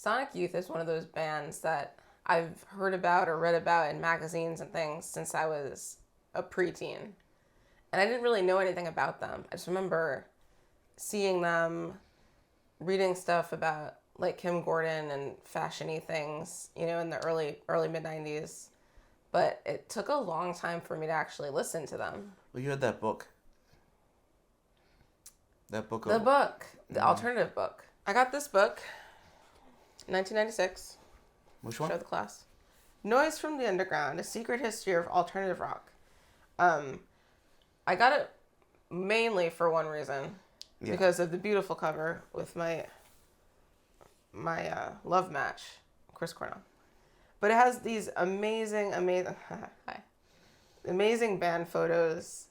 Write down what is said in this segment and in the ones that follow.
Sonic Youth is one of those bands that I've heard about or read about in magazines and things since I was a preteen. And I didn't really know anything about them. I just remember seeing them, reading stuff about like Kim Gordon and fashion-y things, you know, in the early mid-90s. But it took a long time for me to actually listen to them. Well, you had that book. The alternative book. I got this book, 1996. Which one? Show the class. Noise from the Underground, A Secret History of Alternative Rock. I got it mainly for one reason. Yeah. Because of the beautiful cover with my love match, Chris Cornell. But it has these amazing band photos,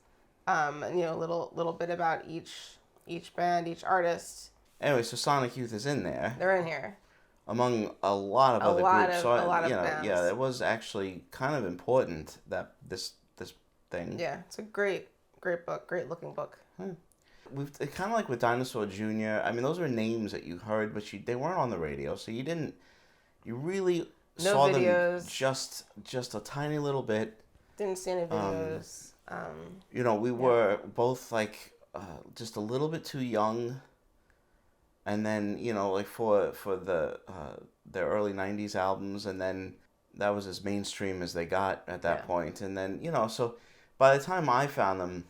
and, you know, little bit about each band, each artist. Anyway, so Sonic Youth is in there. They're in here. Among a lot of other groups. A lot of bands. Yeah, it was actually kind of important that this thing. Yeah, it's a great book, great looking book. It's kind of like with Dinosaur Jr. I mean, those were names that you heard, but they weren't on the radio, so you really saw videos. Them just a tiny little bit. Didn't see any videos. You know, we were both like just a little bit too young. And then, you know, like for their early 90s albums, and then that was as mainstream as they got at that point. And then, you know, so by the time I found them,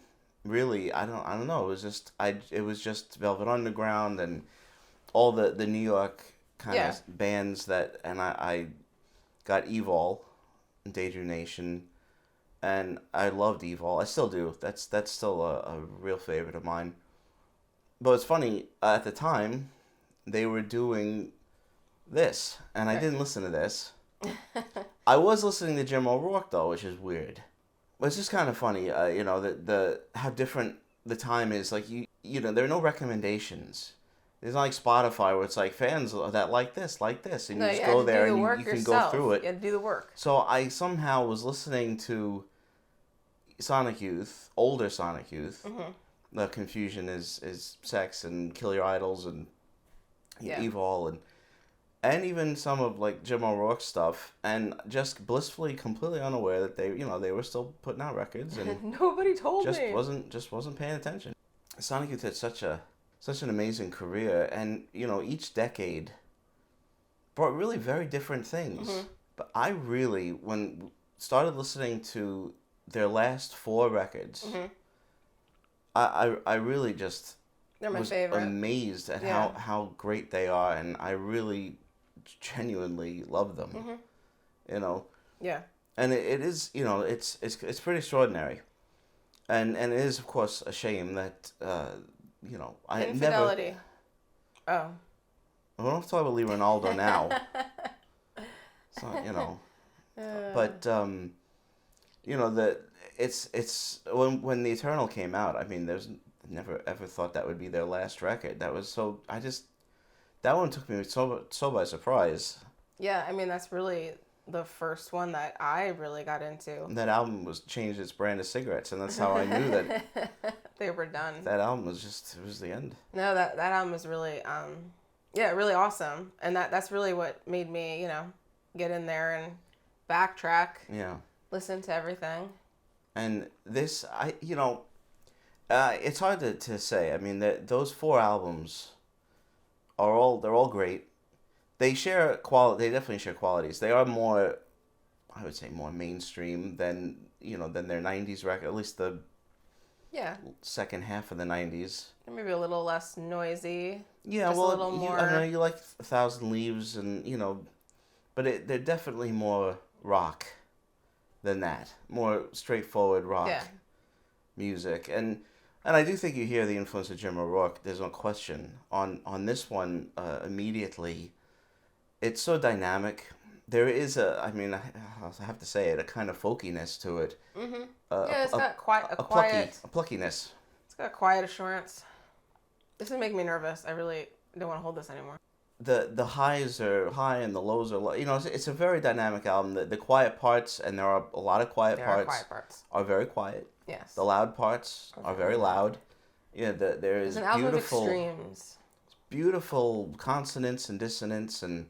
really, I don't know, it was just Velvet Underground and all the New York kind of bands that, and I got Evol, Daydream Nation, and I loved Evol. I still do. That's still a real favorite of mine. But it's funny, at the time, they were doing this, and I didn't listen to this. I was listening to Jim O'Rourke, though, which is weird. But it's just kind of funny, you know, how different the time is. Like, you know, there are no recommendations. It's not like Spotify where it's like fans that like this, and you just go there and you can go through it. You had to do the work. So I somehow was listening to Sonic Youth, older Sonic Youth. Mm-hmm. The confusion is sex and kill your idols and Evil and even some of like Jim O'Rourke's stuff, and just blissfully completely unaware that they were still putting out records, and nobody told me. Just wasn't paying attention. Sonic Youth had such an amazing career, and you know, each decade brought really very different things. Mm-hmm. But I really, when started listening to their last 4 records, mm-hmm. I really just was amazed at how great they are, and I really genuinely love them. Mm-hmm. You know. Yeah. And it is, you know, it's pretty extraordinary, and it is of course a shame that you know, infidelity. Oh. I don't have to talk about Lee Ronaldo now. So, you know, but you know, that it's when The Eternal came out, I mean, there's never ever thought that would be their last record. That was so, that one took me so by surprise. Yeah, I mean, that's really the first one that I really got into. That album changed its brand of cigarettes, and that's how I knew that they were done. That album was it was the end. No, that album was really really awesome, and that's really what made me, you know, get in there and backtrack. Yeah. Listen to everything. And this, you know, it's hard to say. I mean, those 4 albums they're all great. They definitely share qualities. They are more, I would say, more mainstream than their 90s record, at least the second half of the 90s. Maybe a little less noisy. Yeah, just well, a little more. I don't know, you like 1,000 Leaves, and, you know, but they're definitely more rock than that. More straightforward rock music. And I do think you hear the influence of Jim O'Rourke, there's no question. On this one, immediately, it's so dynamic. There is I have to say it, a kind of folkiness to it. Mm-hmm. It's got a quiet... A pluckiness. It's got a quiet assurance. This is making me nervous. I really don't want to hold this anymore. The highs are high and the lows are low. You know, it's a very dynamic album. The quiet parts, and there are a lot of quiet parts, are very quiet. Yes. The loud parts are very loud. Yeah, there is it's an album of extremes. Beautiful consonance and dissonance, and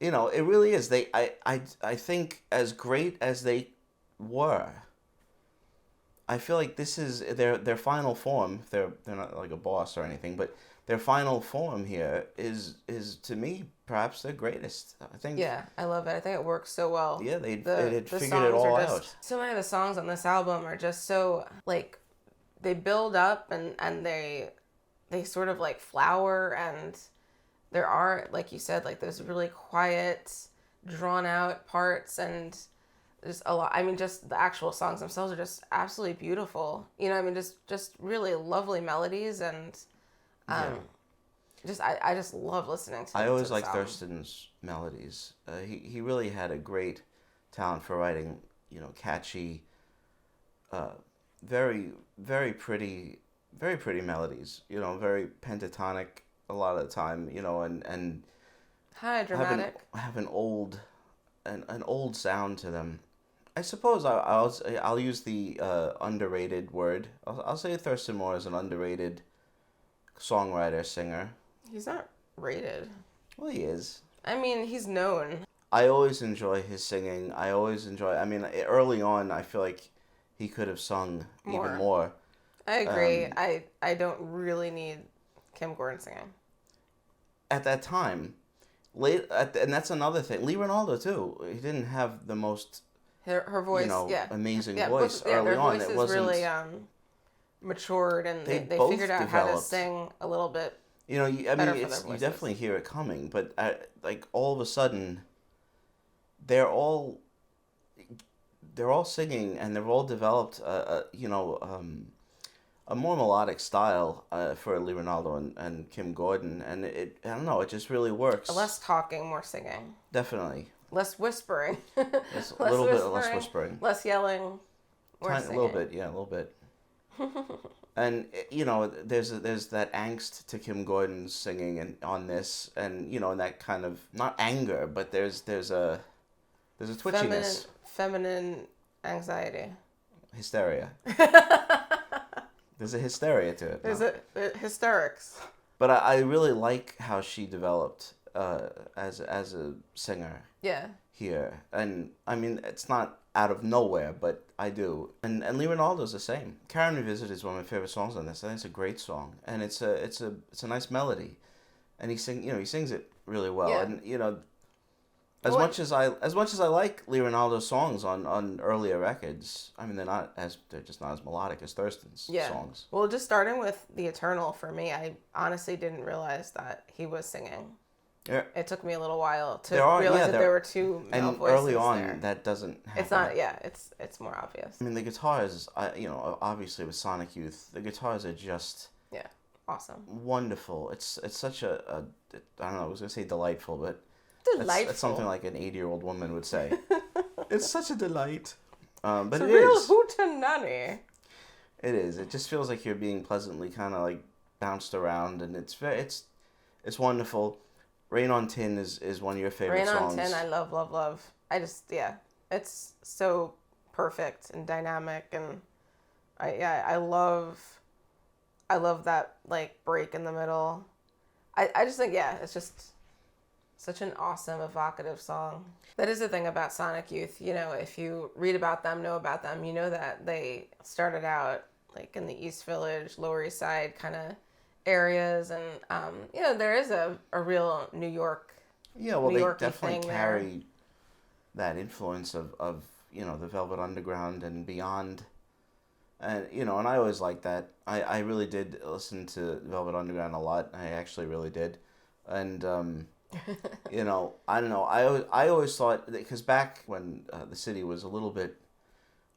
You know, it really is. I think as great as they were, I feel like this is their final form. They're not like a boss or anything, but their final form here is to me perhaps their greatest. I think. Yeah, I love it. I think it works so well. Yeah, they The had the figured it songs all are just out. so many of the songs on this album are just so like they build up and they sort of like flower, and there are, like you said, like those really quiet, drawn out parts, and there's a lot. I mean, just the actual songs themselves are just absolutely beautiful. You know, I mean, just really lovely melodies, and Yeah. just I just love listening to. I always to this like album. Thurston's melodies. He really had a great talent for writing, you know, catchy, very very pretty melodies. You know, very pentatonic a lot of the time. You know, and Hi, have dramatic. an old sound to them. I suppose I'll use the underrated word. I'll say Thurston Moore is an underrated songwriter singer. He's not rated. Well, he is. I mean, he's known. I always enjoy his singing. I always enjoy. I mean, early on, I feel like he could have sung even more. I agree. I don't really need Kim Gordon singing. At that time, and that's another thing. Lee Ronaldo too. He didn't have the most, Her voice, you know, yeah, amazing yeah, voice both, yeah, early their on. It voices wasn't. really matured, and They they both figured out how to developed. sing a little bit. You know, I better mean, for their you voices. definitely hear it coming, but like all of a sudden, they're all singing and they've all developed, you know, a more melodic style for Lee Ronaldo and Kim Gordon, and I don't know, it just really works. Less talking, more singing. Definitely. Less whispering. It's a little bit less whispering. Less yelling. More A singing. little bit, yeah, a little bit. And you know, there's that angst to Kim Gordon's singing and on this, and you know, and that kind of not anger, but there's a twitchiness, Feminine anxiety. hysteria. There's a hysteria to it. There's now. hysterics. But I really like how she developed as a singer Yeah. here, and I mean it's not out of nowhere, but I do. And Lee Ronaldo's the same. Karen Revisit is one of my favorite songs on this. I think it's a great song, and it's a nice melody, and he sings it really well. Yeah. And you know, as much as I like Lee Ronaldo's songs on earlier records, I mean they're just not as melodic as Thurston's songs. Well, just starting with The Eternal for me, I honestly didn't realize that he was singing. Yeah. It took me a little while to There are- realize yeah, that there- there were two male And voices early on, there. that doesn't happen. It's not. Yeah, it's more obvious. I mean, the guitars, you know, obviously with Sonic Youth, the guitars are just Yeah, awesome. wonderful. It's such I don't know, I was going to say delightful, but Delightful. that's something like an 80-year-old woman would say. It's such a delight. But it's a it real is. hootenanny. It is. It just feels like you're being pleasantly kind of like bounced around, and it's wonderful. Rain on Tin is one of your favorite Rain songs. on Tin, I love. It's so perfect and dynamic, and I love that like break in the middle. I just think it's just such an awesome evocative song. That is the thing about Sonic Youth. You know, if you read about them, know about them, you know that they started out like in the East Village, Lower East Side kind of areas, and you know, there is a real New York. Yeah, well, New they York-y definitely thing carry that influence of you know, the Velvet Underground and beyond, and you know, and I always liked that. I really did listen to Velvet Underground a lot. I actually really did, and you know, I don't know. I always thought, because back when the city was a little bit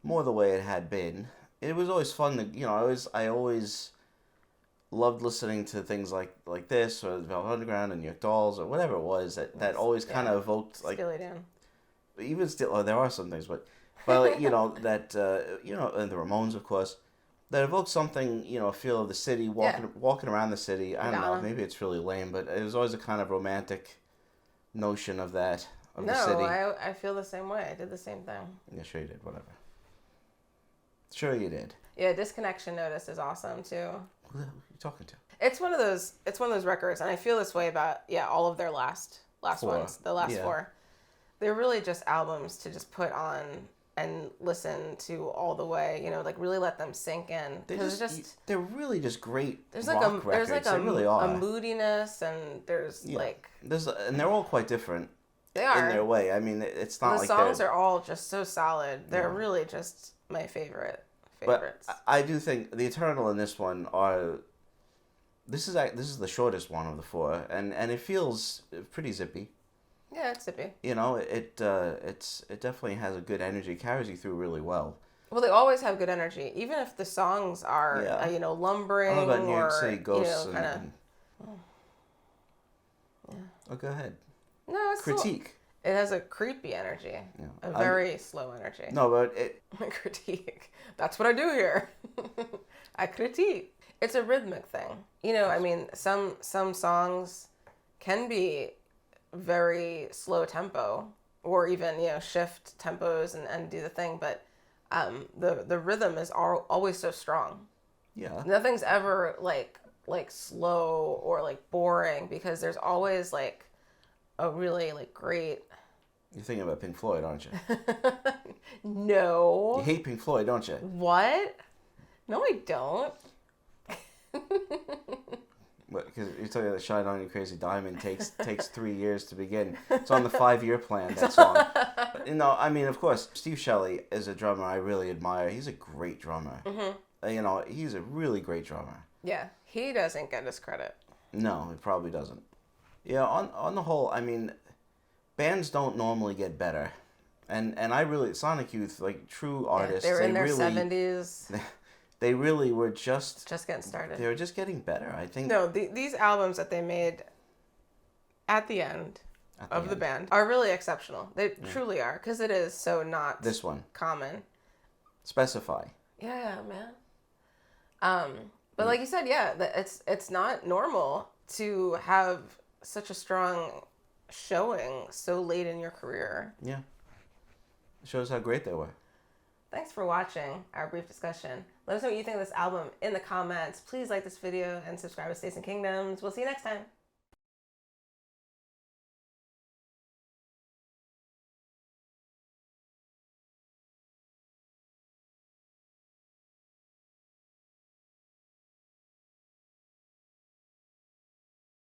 more the way it had been, it was always fun to, you know, I always loved listening to things like this or Velvet Underground and New York Dolls or whatever it was that always kind of evoked like Steely Dan. even still. Oh, there are some things, but like, you know, that you know, and the Ramones, of course, that evoked something, you know, a feel of the city, walking around the city. I don't know, Madonna. maybe it's really lame, but it was always a kind of romantic notion of that of No, the city. I feel the same way. I did the same thing. Yeah, sure you did. Whatever. Sure you did. Yeah, Disconnection Notice is awesome too. Who are you talking to? It's one of those records, and I feel this way about all of their last last four. ones, the last Yeah. four. They're really just albums to just put on and listen to all the way, you know, like really let them sink in. They're really just great there's rock like records. there's like they really are. a moodiness, and there's like and they're all quite different. They are in their way. I mean, it's not the like songs are all just so solid. They're really just my favorites. But I do think the Eternal and this one are. This is the shortest one of the four, and it feels pretty zippy. Yeah, it's zippy. You know, it definitely has a good energy, carries you through really well. Well, they always have good energy, even if the songs are you know, lumbering How about New York or City Ghosts, you know, kind of. Oh, go ahead. No, it's critique. It has a creepy energy, a very slow energy. No, but it critique. That's what I do here. I critique. It's a rhythmic thing. You know, I mean, some songs can be very slow tempo, or even, you know, shift tempos and do the thing, but the rhythm is always so strong. Yeah. Nothing's ever like slow or like boring, because there's always like a really like great. You're thinking about Pink Floyd, aren't you? No. You hate Pink Floyd, don't you? What? No, I don't. Because you're talking about Shine On You Crazy Diamond takes 3 years to begin. It's on the 5-year plan, that song. But, you know, I mean, of course, Steve Shelley is a drummer I really admire. He's a great drummer. Mm-hmm. You know, he's a really great drummer. Yeah, he doesn't get his credit. No, he probably doesn't. Yeah, on the whole, I mean, bands don't normally get better. And I really, Sonic Youth, like true artists, they were in their really, 70s. They really were just getting started. They were just getting better, I think. No, these albums that they made at the end of the band are really exceptional. They truly are, because it is so not this one common. Specify. Yeah, man. But like you said, yeah, it's not normal to have such a strong showing so late in your career. Yeah. It shows how great they were. Thanks for watching our brief discussion. Let us know what you think of this album in the comments. Please like this video and subscribe to States and Kingdoms. We'll see you next time.